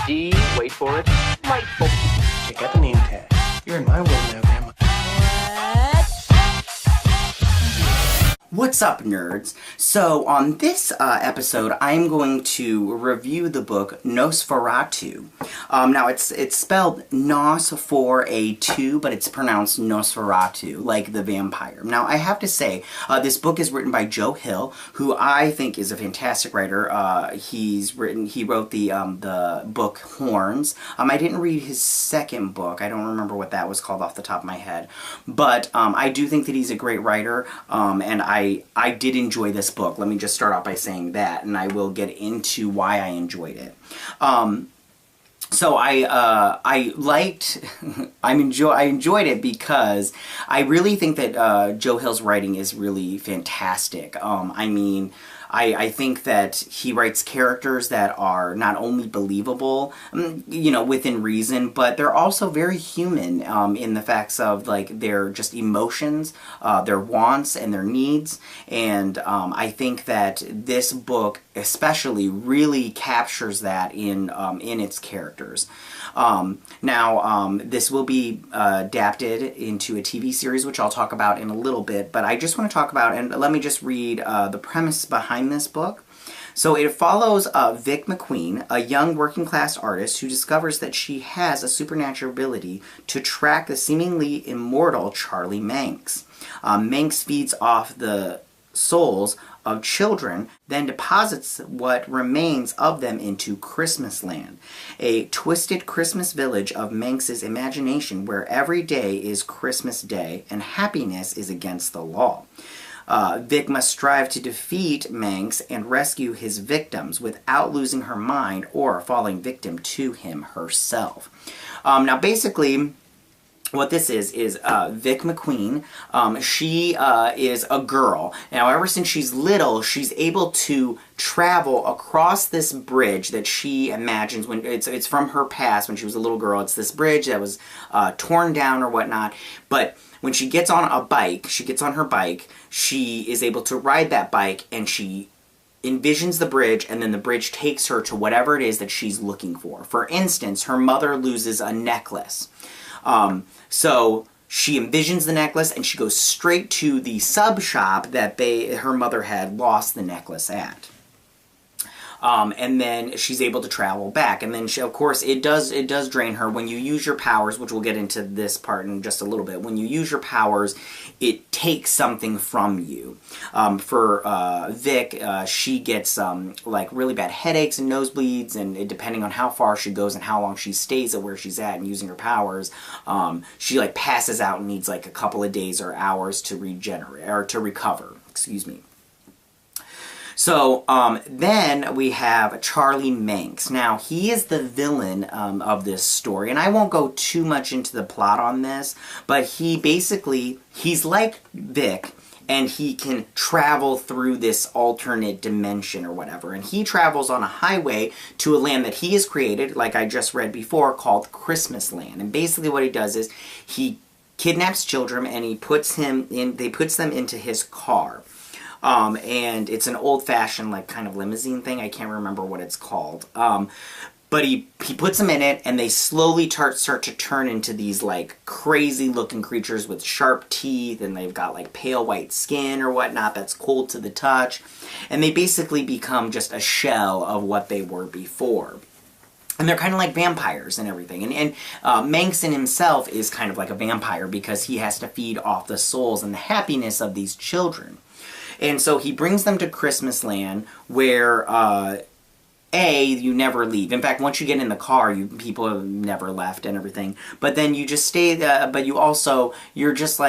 D, wait for it, delightful. Check out the name tag. You're in my world now, Grandma. What's up, nerds? So, on this episode, I'm going to review the book NOS4A2. Now, it's spelled NOS4A2, but it's pronounced NOS4A2, like the vampire. Now, I have to say, this book is written by Joe Hill, who I think is a fantastic writer. He wrote the book Horns. I didn't read his second book. I don't remember what that was called off the top of my head. But I do think that he's a great writer, and I did enjoy this book. Let me just start off by saying that, and I will get into why I enjoyed it. So I enjoyed it because I really think that Joe Hill's writing is really fantastic. I think that he writes characters that are not only believable, within reason, but they're also very human in the facts of, like, their just emotions, their wants, and their needs. And I think that this book especially really captures that in its characters. This will be adapted into a TV series, which I'll talk about in a little bit, but I just want to talk about, and let me just read the premise behind this book. So it follows Vic McQueen, a young working-class artist who discovers that she has a supernatural ability to track the seemingly immortal Charlie Minx. Minx feeds off the souls of children, then deposits what remains of them into Christmas Land, a twisted Christmas village of Minx's imagination where every day is Christmas Day and happiness is against the law. Vic must strive to defeat Minx and rescue his victims without losing her mind or falling victim to him herself. Now, basically, what this is Vic McQueen. She is a girl. Now, ever since she's little, she's able to travel across this bridge that she imagines when it's from her past when she was a little girl. It's this bridge that was torn down or whatnot. But when she gets on her bike, she is able to ride that bike, and she envisions the bridge, and then the bridge takes her to whatever it is that she's looking for. For instance, her mother loses a necklace. So she envisions the necklace, and she goes straight to the sub shop that her mother had lost the necklace at. And then she's able to travel back. And then, of course, it does drain her. When you use your powers, which we'll get into this part in just a little bit, when you use your powers, it takes something from you. For Vic, she gets really bad headaches and nosebleeds, and depending on how far she goes and how long she stays at where she's at and using her powers, she passes out and needs a couple of days or hours to regenerate or to recover. Excuse me. So, then we have Charlie Minx. Now, he is the villain of this story, and I won't go too much into the plot on this, but he's like Vic, and he can travel through this alternate dimension or whatever, and he travels on a highway to a land that he has created, like I just read before, called Christmas Land. And basically what he does is he kidnaps children, and he puts them into his car. And it's an old-fashioned, kind of limousine thing. I can't remember what it's called. But he puts them in it, and they slowly start to turn into these, crazy-looking creatures with sharp teeth, and they've got, pale white skin or whatnot that's cold to the touch. And they basically become just a shell of what they were before. And they're kind of like vampires and everything. And Minx in himself is kind of like a vampire because he has to feed off the souls and the happiness of these children. And so he brings them to Christmas Land where, you never leave. In fact, once you get in the car, people have never left and everything. But then you just stay there, but you're just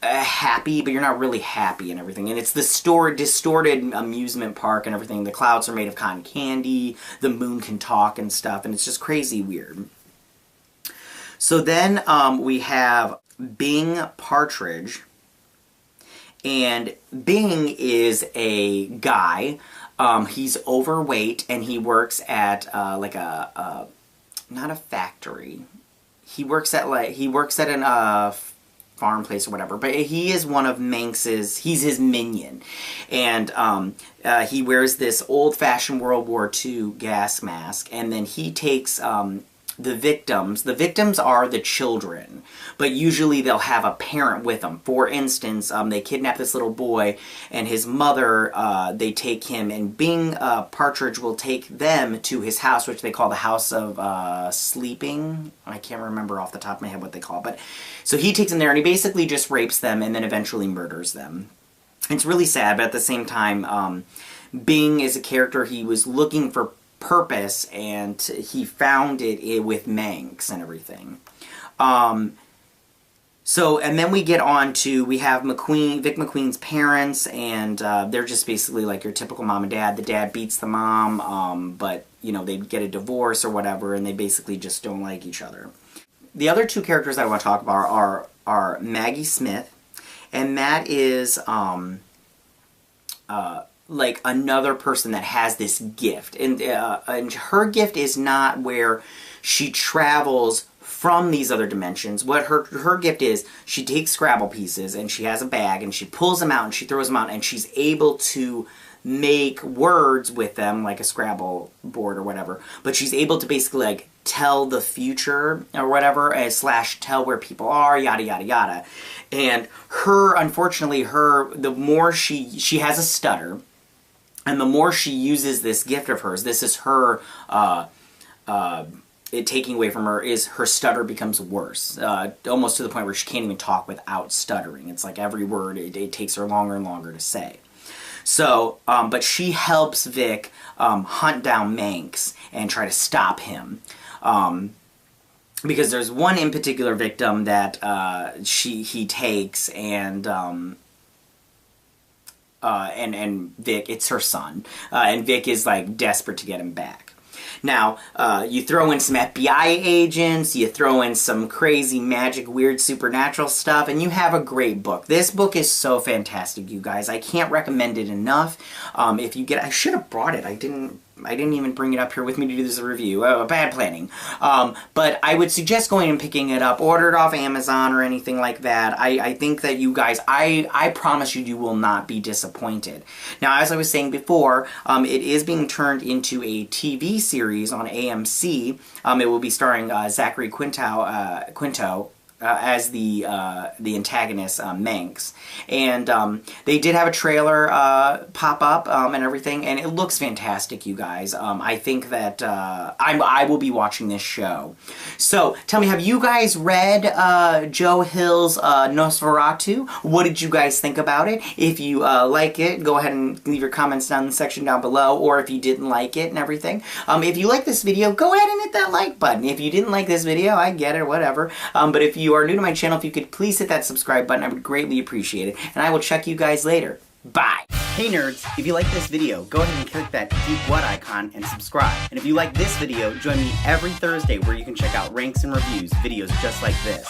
happy, but you're not really happy and everything. And it's this distorted amusement park and everything. The clouds are made of cotton candy, the moon can talk and stuff, and it's just crazy weird. So then we have Bing Partridge. And Bing is a guy. He's overweight, and he works at not a factory. He works at farm place or whatever. But he is one of Minx's, he's his minion. And he wears this old-fashioned World War II gas mask, and then he takes the victims. The victims are the children, but usually they'll have a parent with them. For instance, they kidnap this little boy and his mother, they take him, and Bing Partridge will take them to his house, which they call the House of Sleeping. I can't remember off the top of my head what they call it, but so he takes them there and he basically just rapes them and then eventually murders them. It's really sad, but at the same time, Bing is a character, he was looking for purpose, and he found it with Minx and everything. So, and then we get on to, we have Vic McQueen's parents, and they're just basically like your typical mom and dad. The dad beats the mom, but, you know, they get a divorce or whatever, and they basically just don't like each other. The other two characters I want to talk about are Maggie Smith, and that is, like another person that has this gift, and her gift is not where she travels from these other dimensions. What her gift is, she takes Scrabble pieces and she has a bag and she pulls them out and she throws them out, and she's able to make words with them, like a Scrabble board or whatever, but she's able to basically like tell the future or whatever, / tell where people are, yada yada yada. And unfortunately, the more she has a stutter, and the more she uses this gift of hers, this is her, it taking away from her, is her stutter becomes worse. Almost to the point where she can't even talk without stuttering. It's like every word, it takes her longer and longer to say. So, but she helps Vic hunt down Minx and try to stop him. Because there's one in particular victim that he takes, and Vic, it's her son, and Vic is like desperate to get him back. Now, you throw in some FBI agents, you throw in some crazy magic, weird supernatural stuff, and you have a great book. This book is so fantastic, you guys. I can't recommend it enough. If you get, I should have brought it. I didn't even bring it up here with me to do this review. Bad planning. But I would suggest going and picking it up. Order it off Amazon or anything like that. I think that you guys, I promise you, you will not be disappointed. Now, as I was saying before, it is being turned into a TV series on AMC. It will be starring Zachary Quinto as the antagonist, Minx. And they did have a trailer pop up and everything, and it looks fantastic, you guys. I think that I will be watching this show. So, tell me, have you guys read Joe Hill's NOS4A2? What did you guys think about it? If you like it, go ahead and leave your comments down in the section down below, or if you didn't like it and everything. If you like this video, go ahead and hit that like button. If you didn't like this video, I get it, whatever. But if you are new to my channel, if you could please hit that subscribe button, I would greatly appreciate it. And I will check you guys later. Bye! Hey nerds, if you like this video, go ahead and click that keep what icon and subscribe. And if you like this video, join me every Thursday where you can check out ranks and reviews, videos just like this.